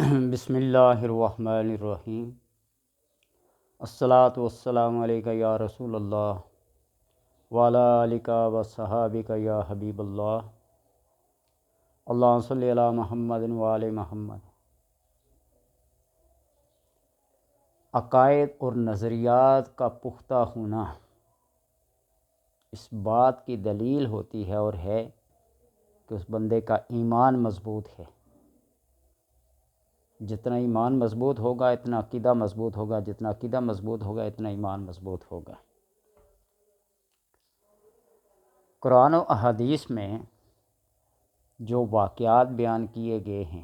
بسم اللہ الرحمن الرحیم۔ الصلاۃ والسلام علیکہ یا رسول اللہ وعلی آلکہ وصحابکہ یا حبیب اللہ۔ اللہم صلی علی محمد وعلی محمد۔ عقائد اور نظریات کا پختہ ہونا اس بات کی دلیل ہوتی ہے اور ہے کہ اس بندے کا ایمان مضبوط ہے۔ جتنا ایمان مضبوط ہوگا اتنا عقیدہ مضبوط ہوگا، جتنا عقیدہ مضبوط ہوگا اتنا ایمان مضبوط ہوگا۔ قرآن و احادیث میں جو واقعات بیان کیے گئے ہیں،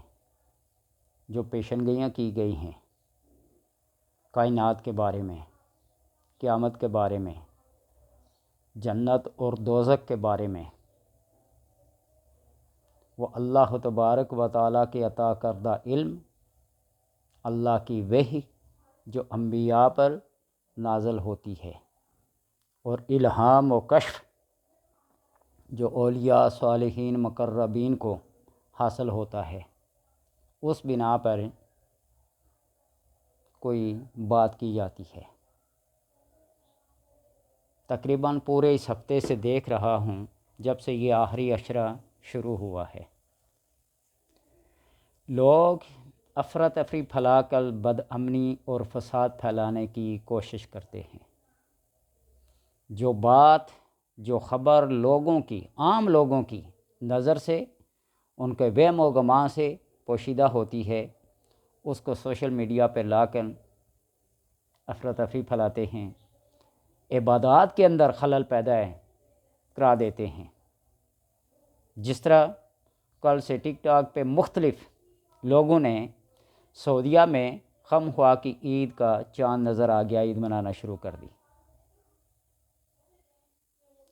جو پیشن گوئیاں کی گئی ہیں کائنات کے بارے میں، قیامت کے بارے میں، جنت اور دوزخ کے بارے میں، وہ اللہ تبارک و تعالیٰ کے عطا کردہ علم، اللہ کی وحی جو انبیاء پر نازل ہوتی ہے، اور الہام و کشف جو اولیاء صالحین مقربین کو حاصل ہوتا ہے، اس بنا پر کوئی بات کی جاتی ہے۔ تقریباً پورے اس ہفتے سے دیکھ رہا ہوں جب سے یہ آخری عشرہ شروع ہوا ہے، لوگ افراتفری پھیلا کر بد امنی اور فساد پھیلانے کی کوشش کرتے ہیں۔ جو بات، جو خبر لوگوں کی، عام لوگوں کی نظر سے، ان کے وہم و گمان سے پوشیدہ ہوتی ہے، اس کو سوشل میڈیا پہ لا کر افراتفری پھیلاتے ہیں، عبادات کے اندر خلل پیدا کرا دیتے ہیں۔ جس طرح کل سے ٹک ٹاک پہ مختلف لوگوں نے سعودیہ میں خم خواہ کی عید کا چاند نظر آ گیا، عید منانا شروع کر دی۔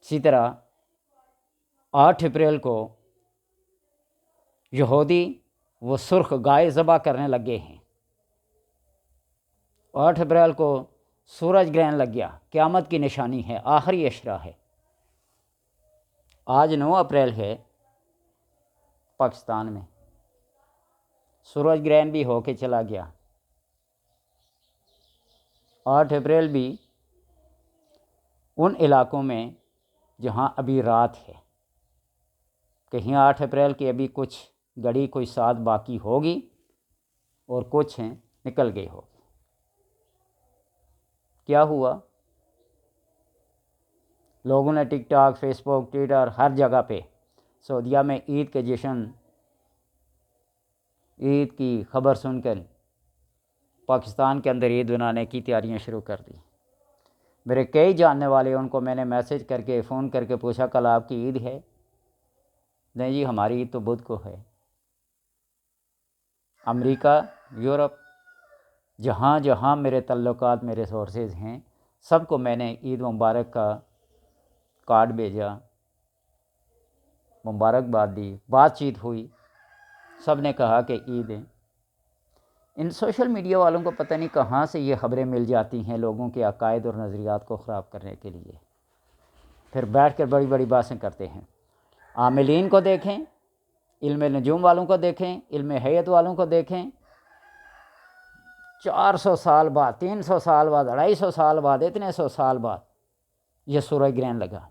اسی طرح 8 اپریل کو یہودی وہ سرخ گائے ذبح کرنے لگے ہیں۔ 8 اپریل کو سورج گرہن لگ گیا، قیامت کی نشانی ہے، آخری عشرہ ہے۔ آج 9 اپریل ہے، پاکستان میں سورج گرہن بھی ہو کے چلا گیا۔ 8 اپریل بھی ان علاقوں میں جہاں ابھی رات ہے، کہیں 8 اپریل کی ابھی کچھ گھڑی کوئی ساتھ باقی ہوگی اور کچھ نکل گئی ہوگی۔ کیا ہوا؟ لوگوں نے ٹک ٹاک، فیس بک، ٹویٹر، ہر جگہ پہ سعودیہ میں عید کے جشن، عید کی خبر سن کر پاکستان کے اندر عید منانے کی تیاریاں شروع کر دی۔ میرے کئی جاننے والے، ان کو میں نے میسج کر کے، فون کر کے پوچھا کل آپ کی عید ہے؟ نہیں جی، ہماری عید تو بدھ کو ہے۔ امریکہ، یورپ، جہاں جہاں میرے تعلقات، میرے سورسز ہیں، سب کو میں نے عید مبارک کا کارڈ بھیجا، مبارکباد دی، بات چیت ہوئی، سب نے کہا کہ عید ہے۔ ان سوشل میڈیا والوں کو پتہ نہیں کہاں سے یہ خبریں مل جاتی ہیں لوگوں کے عقائد اور نظریات کو خراب کرنے کے لیے، پھر بیٹھ کر بڑی بڑی باتیں کرتے ہیں۔ عاملین کو دیکھیں، علم نجوم والوں کو دیکھیں، علم حیت والوں کو دیکھیں، 400 سال بعد، 300 سال بعد، 250 سال بعد، اتنے 100 سال بعد یہ سورج گرہن لگا۔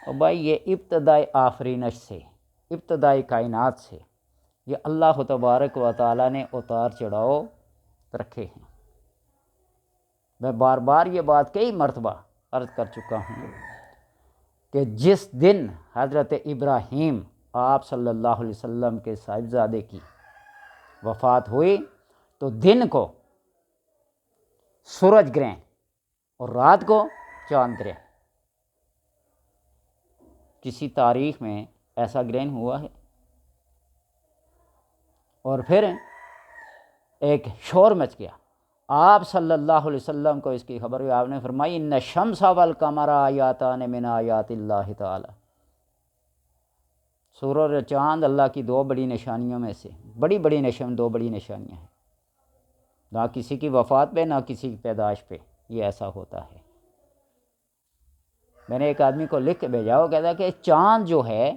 اور بھائی یہ ابتدائی آفرینش سے، ابتدائی کائنات سے یہ اللہ تبارک و تعالیٰ نے اتار چڑھاؤ رکھے ہیں۔ میں بار بار یہ بات کئی مرتبہ عرض کر چکا ہوں کہ جس دن حضرت ابراہیم آپ صلی اللہ علیہ وسلم کے صاحبزادے کی وفات ہوئی تو دن کو سورج گرہن اور رات کو چاند گرہن، کسی تاریخ میں ایسا گرہن ہوا ہے؟ اور پھر ایک شور مچ گیا، آپ صلی اللہ علیہ وسلم کو اس کی خبر ہوئی، آپ نے فرمائی ان الشمس والقمر آیاتان من آیات اللہ تعالی، سورج اور چاند اللہ کی 2 بڑی نشانیوں میں سے، بڑی بڑی نشان، 2 بڑی نشانیاں ہیں۔ نہ کسی کی وفات پہ، نہ کسی کی پیدائش پہ یہ ایسا ہوتا ہے۔ میں نے ایک آدمی کو لکھ کے بھیجا، وہ کہتا ہے کہ چاند جو ہے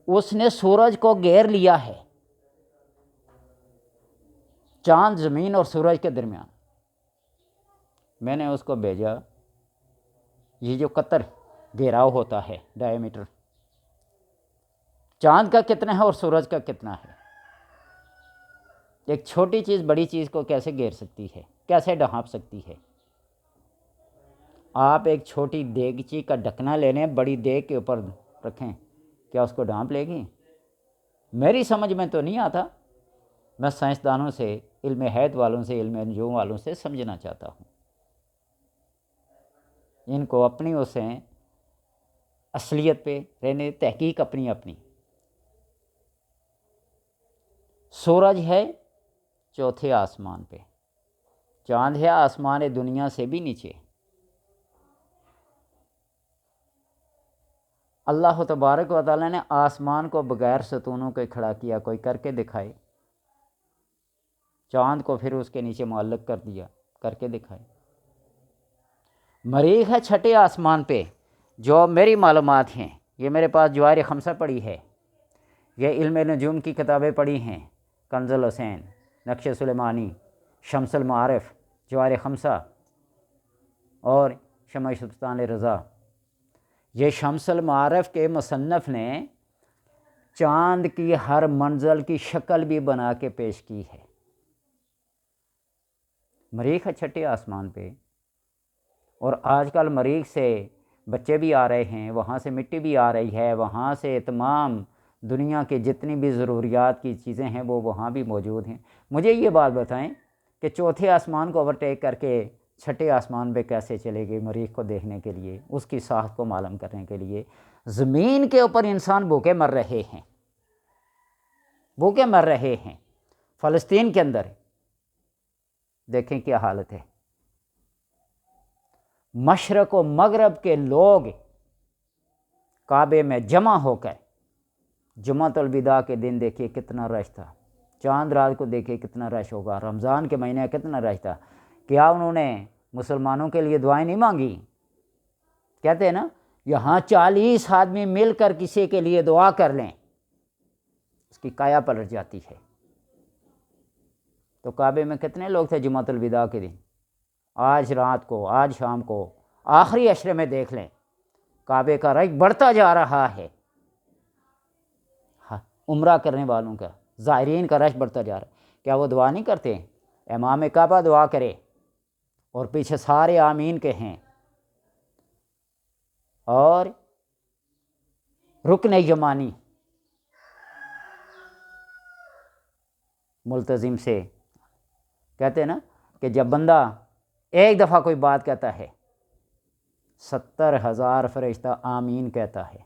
اس نے سورج کو گھیر لیا ہے، چاند زمین اور سورج کے درمیان میں نے اس کو بھیجا، یہ جو قطر گھیراؤ ہوتا ہے ڈائی میٹر، چاند کا کتنا ہے اور سورج کا کتنا ہے؟ ایک چھوٹی چیز بڑی چیز کو کیسے گھیر سکتی ہے، کیسے ڈھانپ سکتی ہے؟ آپ ایک چھوٹی دیگچی کا ڈھکنا لے لیں، بڑی دیگ کے اوپر رکھیں، کیا اس کو ڈھانپ لے گی؟ میری سمجھ میں تو نہیں آتا۔ میں سائنسدانوں سے، علم حیات والوں سے، علم نجوم والوں سے سمجھنا چاہتا ہوں، ان کو اپنی اسے اصلیت پہ رہنے، تحقیق اپنی اپنی۔ سورج ہے چوتھے آسمان پہ، چاند ہے آسمان دنیا سے بھی نیچے۔ اللہ تبارک و تعالیٰ نے آسمان کو بغیر ستونوں کے کھڑا کیا، کوئی کر کے دکھائے۔ چاند کو پھر اس کے نیچے معلق کر دیا، کر کے دکھائے۔ مریخ ہے چھٹے آسمان پہ، جو میری معلومات ہیں، یہ میرے پاس جواہر خمسہ پڑھی ہے، یہ علم نجوم کی کتابیں پڑھی ہیں، کنز الحسین، نقش سلیمانی، شمس المعارف، جواہر خمسہ اور شمع سلطان رضا۔ یہ شمس المعارف کے مصنف نے چاند کی ہر منزل کی شکل بھی بنا کے پیش کی ہے۔ مریخ ہے چھٹے آسمان پہ، اور آج کل مریخ سے بچے بھی آ رہے ہیں، وہاں سے مٹی بھی آ رہی ہے، وہاں سے تمام دنیا کے جتنی بھی ضروریات کی چیزیں ہیں وہ وہاں بھی موجود ہیں۔ مجھے یہ بات بتائیں کہ چوتھے آسمان کو اوورٹیک کر کے چھٹے آسمان پہ کیسے چلے گئے مریخ کو دیکھنے کے لیے، اس کی ساخت کو معلوم کرنے کے لیے؟ زمین کے اوپر انسان بھوکے مر رہے ہیں، بھوکے مر رہے ہیں۔ فلسطین کے اندر دیکھیں کیا حالت ہے، مشرق و مغرب کے لوگ کعبے میں جمع ہو کر، جمعۃ الوداع کے دن دیکھیے کتنا رش تھا، چاند رات کو دیکھیے کتنا رش ہوگا، رمضان کے مہینے کتنا رش تھا۔ کیا انہوں نے مسلمانوں کے لیے دعائیں نہیں مانگی؟ کہتے ہیں نا، یہاں 40 آدمی مل کر کسی کے لیے دعا کر لیں، اس کی کایا پلٹ جاتی ہے۔ تو کعبے میں کتنے لوگ تھے جمعۃ الوداع کے دن؟ آج رات کو، آج شام کو، آخری عشرے میں دیکھ لیں، کعبے کا رش بڑھتا جا رہا ہے، عمرہ کرنے والوں کا، زائرین کا رش بڑھتا جا رہا ہے۔ کیا وہ دعا نہیں کرتے؟ امام کعبہ دعا کرے اور پیچھے سارے آمین کے ہیں، اور رکن یمانی ملتزم سے کہتے ہیں نا کہ جب بندہ ایک دفعہ کوئی بات کہتا ہے 70,000 فرشتہ آمین کہتا ہے۔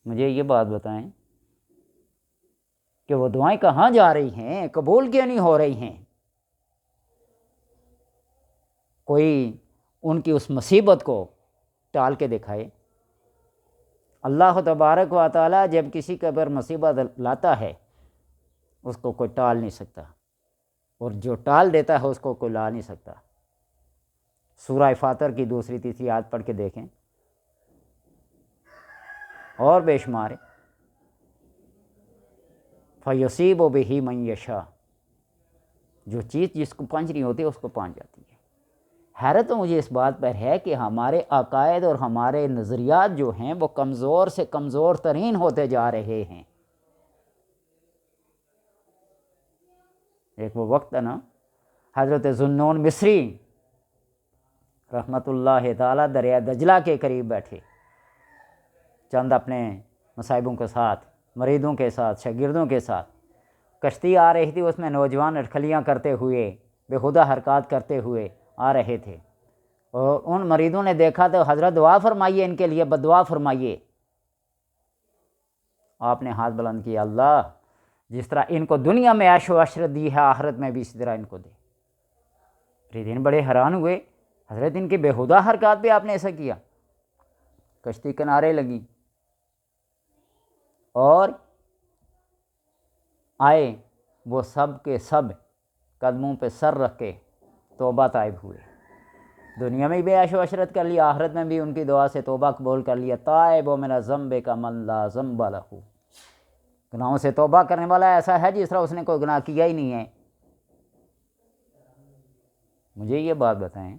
مجھے یہ بات بتائیں کہ وہ دعائیں کہاں جا رہی ہیں، قبول کیوں نہیں ہو رہی ہیں؟ کوئی ان کی اس مصیبت کو ٹال کے دکھائے۔ اللہ تبارک و تعالیٰ جب کسی کے اوپر مصیبت لاتا ہے اس کو کوئی ٹال نہیں سکتا، اور جو ٹال دیتا ہے اس کو کوئی لا نہیں سکتا۔ سورہ فاتر کی 2 3 آیت پڑھ کے دیکھیں، اور بے شمار فَيُصِيبُ بِهِ مَن يَشَاءُ، جو چیز جس کو پہنچ رہی ہوتی ہے اس کو پہنچ جاتی ہے۔ حیرت تو مجھے اس بات پر ہے کہ ہمارے عقائد اور ہمارے نظریات جو ہیں وہ کمزور سے کمزور ترین ہوتے جا رہے ہیں۔ ایک وہ وقت ہے نا، حضرت ذوالنون مصری رحمۃ اللہ تعالیٰ دریا دجلہ کے قریب بیٹھے، چند اپنے مصاحبوں کے ساتھ، مریدوں کے ساتھ، شاگردوں کے ساتھ، کشتی آ رہی تھی، اس میں نوجوان اٹکھلیاں کرتے ہوئے، بے خودہ حرکات کرتے ہوئے آ رہے تھے، اور ان مریدوں نے دیکھا تو حضرت دعا فرمائیے ان کے لیے، بد دعا فرمائیے۔ آپ نے ہاتھ بلند کیا، اللہ جس طرح ان کو دنیا میں عیش و عشرت دی ہے آخرت میں بھی اسی طرح ان کو دے۔ مریدین بڑے حیران ہوئے، حضرت ان کی بےہودہ حرکات پہ آپ نے ایسا کیا؟ کشتی کنارے لگی اور آئے وہ سب کے سب قدموں پہ سر رکھ کے توبہ طائب ہوئے، دنیا میں بھی عیش و عشرت کر لیا، آخرت میں بھی ان کی دعا سے توبہ قبول کر لیا۔ تائب من الذنب کمن لا ذنب لہ، گناہوں سے توبہ کرنے والا ایسا ہے جس طرح اس نے کوئی گناہ کیا ہی نہیں ہے۔ مجھے یہ بات بتائیں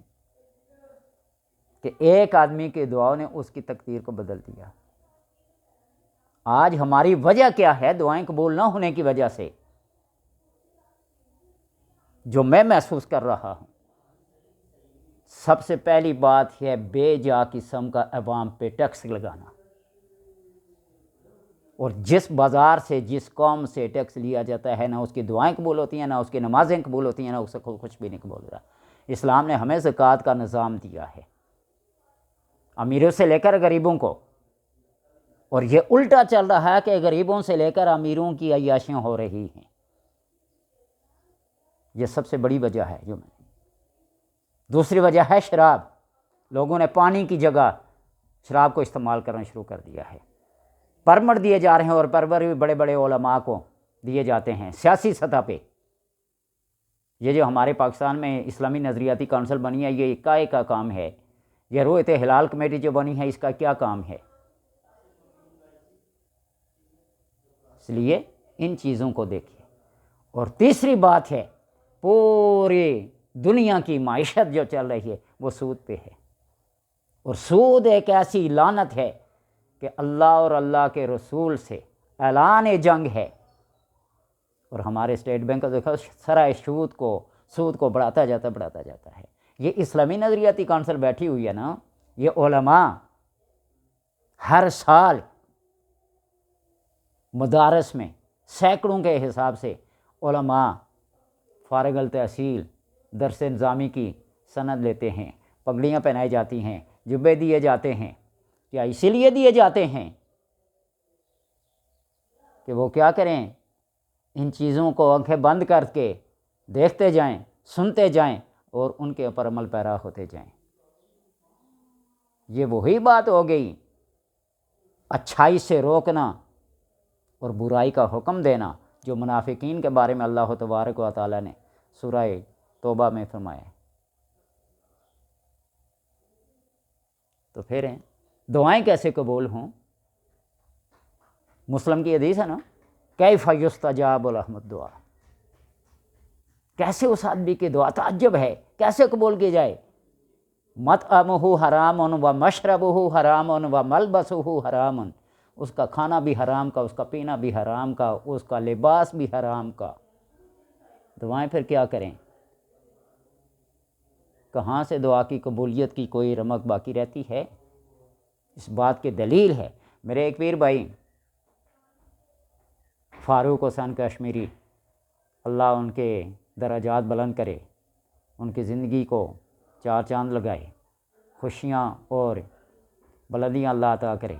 کہ ایک آدمی کی دعاؤں نے اس کی تقدیر کو بدل دیا۔ آج ہماری وجہ کیا ہے دعائیں قبول نہ ہونے کی وجہ سے؟ جو میں محسوس کر رہا ہوں، سب سے پہلی بات ہے بے جا قسم کا عوام پہ ٹیکس لگانا، اور جس بازار سے جس قوم سے ٹیکس لیا جاتا ہے نہ اس کی دعائیں قبول ہوتی ہیں، نہ اس کی نمازیں قبول ہوتی ہیں، نہ اس سے کچھ بھی نہیں قبول ہوتا۔ اسلام نے ہمیں زکوٰۃ کا نظام دیا ہے، امیروں سے لے کر غریبوں کو، اور یہ الٹا چل رہا ہے کہ غریبوں سے لے کر امیروں کی عیاشیاں ہو رہی ہیں۔ یہ سب سے بڑی وجہ ہے جو میں دوسری وجہ ہے شراب۔ لوگوں نے پانی کی جگہ شراب کو استعمال کرنا شروع کر دیا ہے۔ پرمٹ دیے جا رہے ہیں، اور پرمٹ بھی بڑے بڑے علماء کو دیے جاتے ہیں سیاسی سطح پہ۔ یہ جو ہمارے پاکستان میں اسلامی نظریاتی کونسل بنی ہے، یہ کائے کا کام ہے؟ یہ رؤیت ہلال کمیٹی جو بنی ہے، اس کا کیا کام ہے؟ اس لیے ان چیزوں کو دیکھیے۔ اور تیسری بات ہے، پوری دنیا کی معیشت جو چل رہی ہے وہ سود پہ ہے، اور سود ایک ایسی لعنت ہے کہ اللہ اور اللہ کے رسول سے اعلان جنگ ہے۔ اور ہمارے اسٹیٹ بینک کا دیکھو سرائے سود کو بڑھاتا جاتا ہے۔ یہ اسلامی نظریاتی کونسل بیٹھی ہوئی ہے نا، یہ علماء ہر سال مدارس میں سینکڑوں کے حساب سے علماء فارغ التحصیل درس نظامی کی سند لیتے ہیں، پگڑیاں پہنائی جاتی ہیں، جبے دیے جاتے ہیں۔ کیا اسی لیے دیے جاتے ہیں کہ وہ کیا کریں؟ ان چیزوں کو آنکھیں بند کر کے دیکھتے جائیں، سنتے جائیں، اور ان کے اوپر عمل پیرا ہوتے جائیں۔ یہ وہی بات ہو گئی، اچھائی سے روکنا اور برائی کا حکم دینا، جو منافقین کے بارے میں اللہ تبارک و تعالیٰ نے سورہ توبہ میں فرمایا ہے۔ تو پھر دعائیں کیسے قبول ہوں؟ مسلم کی حدیث ہے نا، کیف یستجاب لهم الدعاء، کیسے اس آدمی کی دعا، تعجب ہے کیسے قبول کی جائے؟ مطعمہ حرام و مشربہ حرام و ملبسہ حرام، اس کا کھانا بھی حرام کا، اس کا پینا بھی حرام کا، اس کا لباس بھی حرام کا۔ دعائیں پھر کیا کریں؟ کہاں سے دعا کی قبولیت کی کوئی رمق باقی رہتی ہے؟ اس بات کی دلیل ہے، میرے ایک پیر بھائی فاروق حسین کشمیری، اللہ ان کے درجات بلند کرے، ان کی زندگی کو چار چاند لگائے، خوشیاں اور بلندیاں اللہ عطا کرے۔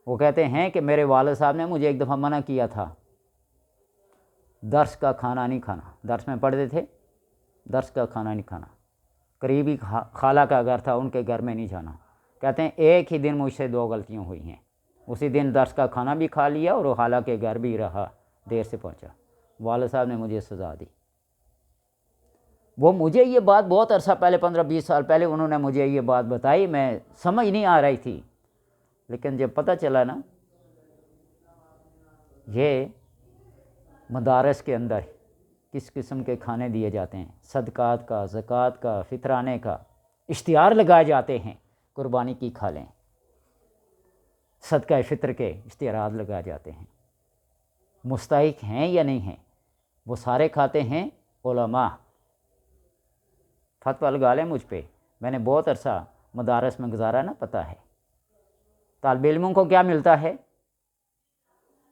وہ کہتے ہیں کہ میرے والد صاحب نے مجھے ایک دفعہ منع کیا تھا، درس کا کھانا نہیں کھانا، درس میں پڑھتے تھے، درس کا کھانا نہیں کھانا، قریبی خالہ کا گھر تھا، ان کے گھر میں نہیں جانا۔ کہتے ہیں ایک ہی دن مجھ سے 2 غلطیاں ہوئی ہیں، اسی دن درس کا کھانا بھی کھا لیا اور وہ خالہ کے گھر بھی رہا، دیر سے پہنچا، والد صاحب نے مجھے سزا دی۔ وہ مجھے یہ بات بہت عرصہ پہلے 15-20 سال پہلے انہوں نے مجھے یہ بات بتائی، میں سمجھ نہیں آ رہی تھی، لیکن جب پتہ چلا نا یہ مدارس کے اندر کس قسم کے کھانے دیے جاتے ہیں، صدقات کا، زکوٰۃ کا، فطرانے کا اشتہار لگائے جاتے ہیں، قربانی کی کھا لیں، صدقہ فطر کے اشتہارات لگائے جاتے ہیں، مستحق ہیں یا نہیں ہیں؟ وہ سارے کھاتے ہیں علماء۔ فتویٰ لگا لیں مجھ پہ، میں نے بہت عرصہ مدارس میں گزارا نا، پتہ ہے طالب علموں کو کیا ملتا ہے۔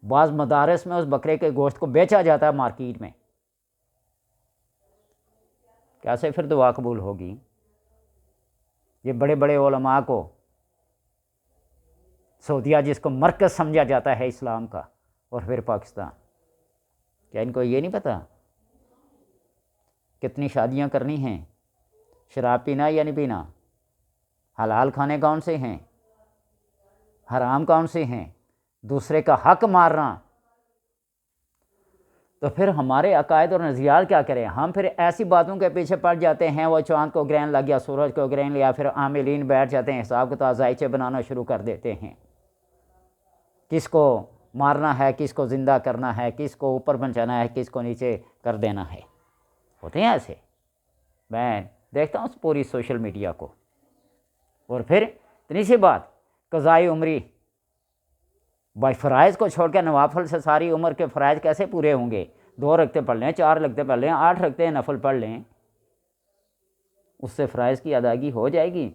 بعض مدارس میں اس بکرے کے گوشت کو بیچا جاتا ہے مارکیٹ میں، کیسے پھر دعا قبول ہوگی؟ یہ بڑے بڑے علماء کو سعودیہ جس کو مرکز سمجھا جاتا ہے اسلام کا، اور پھر پاکستان، کیا ان کو یہ نہیں پتہ کتنی شادیاں کرنی ہیں، شراب پینا یا نہیں پینا، حلال کھانے کون سے ہیں، حرام کون سے ہیں، دوسرے کا حق مارنا؟ تو پھر ہمارے عقائد اور نظریات کیا کریں؟ ہم پھر ایسی باتوں کے پیچھے پڑ جاتے ہیں، وہ چاند کو گرہن لگ گیا، سورج کو گرہن لیا، پھر عاملین بیٹھ جاتے ہیں، حساب کتاب ذائچے بنانا شروع کر دیتے ہیں، کس کو مارنا ہے, کس کو زندہ کرنا ہے, کس کو اوپر پہنچانا ہے, کس کو نیچے کر دینا ہے. ہوتے ہیں ایسے, میں دیکھتا ہوں پوری سوشل میڈیا کو. اور پھر اتنی سی بات, قضائے عمری, بھائی فرائض کو چھوڑ کے نوافل سے ساری عمر کے فرائض کیسے پورے ہوں گے؟ 2 رکعتیں پڑھ لیں, 4 رکعتیں پڑھ لیں, 8 رکعتیں نفل پڑھ لیں, اس سے فرائض کی ادائیگی ہو جائے گی.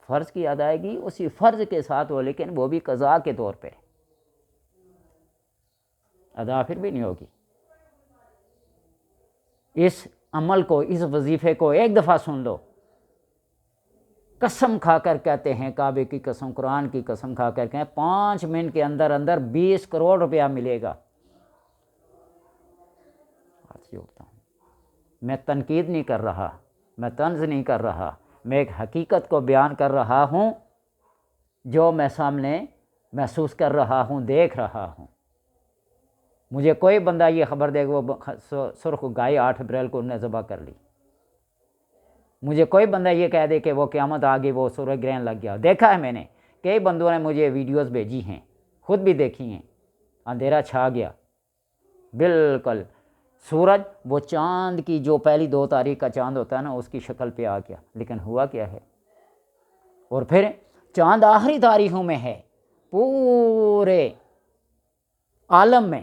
فرض کی ادائیگی اسی فرض کے ساتھ ہو, لیکن وہ بھی قضاء کے طور پہ, ادا پھر بھی نہیں ہوگی. اس عمل کو, اس وظیفے کو ایک دفعہ سن لو, قسم کھا کر کہتے ہیں, کعبے کی قسم, قرآن کی قسم کھا کر کہیں 5 منٹ کے اندر اندر 20 کروڑ روپیہ ملے گا. میں تنقید نہیں کر رہا, میں طنز نہیں کر رہا, میں ایک حقیقت کو بیان کر رہا ہوں جو میں سامنے محسوس کر رہا ہوں, دیکھ رہا ہوں. مجھے کوئی بندہ یہ خبر دے کہ وہ سرخ گائے 8 اپریل کو انہیں ذبح کر لی, مجھے کوئی بندہ یہ کہہ دے کہ وہ قیامت آ گئی, وہ سورج گرہن لگ گیا. دیکھا ہے میں نے, کئی بندوں نے مجھے ویڈیوز بھیجی ہیں, خود بھی دیکھی ہیں. اندھیرا چھا گیا بالکل, سورج وہ چاند کی جو پہلی 2 تاریخ کا چاند ہوتا ہے نا, اس کی شکل پہ آ گیا. لیکن ہوا کیا ہے؟ اور پھر چاند آخری تاریخوں میں ہے, پورے عالم میں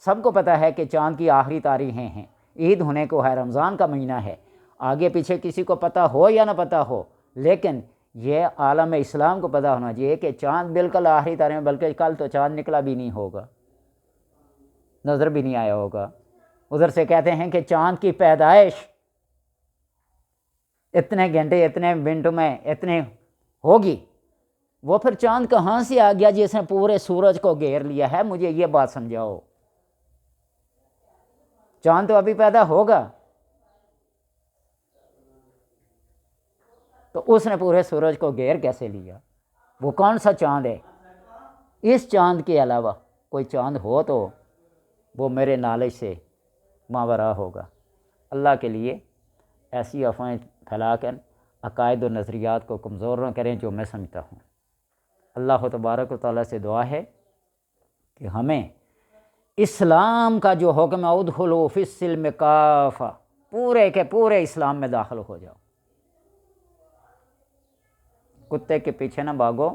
سب کو پتہ ہے کہ چاند کی آخری تاریخیں ہیں. عید ہونے کو ہے, رمضان کا مہینہ ہے, آگے پیچھے کسی کو پتہ ہو یا نہ پتہ ہو, لیکن یہ عالم اسلام کو پتہ ہونا چاہیے کہ چاند بالکل آخری تاریخ میں, بلکہ کل تو چاند نکلا بھی نہیں ہوگا, نظر بھی نہیں آیا ہوگا. ادھر سے کہتے ہیں کہ چاند کی پیدائش اتنے گھنٹے, اتنے منٹ میں اتنے ہوگی. وہ پھر چاند کہاں سے آ گیا جس نے پورے سورج کو گھیر لیا ہے؟ مجھے یہ بات سمجھاؤ. چاند تو ابھی پیدا ہوگا, تو اس نے پورے سورج کو گھیر کیسے لیا؟ وہ کون سا چاند ہے؟ اس چاند کے علاوہ کوئی چاند ہو تو وہ میرے نالج سے ماورا ہوگا. اللہ کے لیے ایسی افواہیں پھیلا کر عقائد و نظریات کو کمزور نہ کریں جو میں سمجھتا ہوں. اللہ تبارک و تعالیٰ سے دعا ہے کہ ہمیں اسلام کا جو حکم ہے, ادخلوا فی السلم کافہ, پورے کے پورے اسلام میں داخل ہو جاؤ. کتے کے پیچھے نہ بھاگو,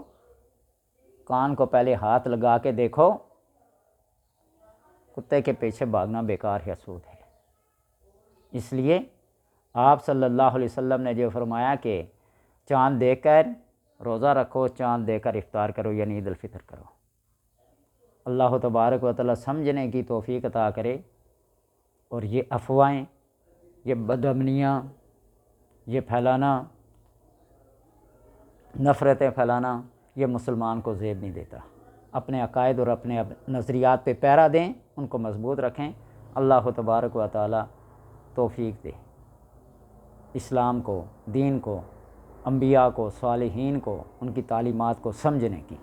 کان کو پہلے ہاتھ لگا کے دیکھو. کتے کے پیچھے بھاگنا بیکار ہے, سود ہے. اس لیے آپ صلی اللہ علیہ وسلم نے جو فرمایا کہ چاند دیکھ کر روزہ رکھو, چاند دیکھ کر افطار کرو, یعنی عید الفطر کرو. اللہ تبارک و تعالیٰ سمجھنے کی توفیق عطا کرے. اور یہ افواہیں, یہ بدامنیاں, یہ پھیلانا, نفرتیں پھیلانا, یہ مسلمان کو زیب نہیں دیتا. اپنے عقائد اور اپنے نظریات پہ پیرا دیں, ان کو مضبوط رکھیں. اللہ تبارک و تعالیٰ توفیق دے اسلام کو, دین کو, انبیاء کو, صالحین کو, ان کی تعلیمات کو سمجھنے کی.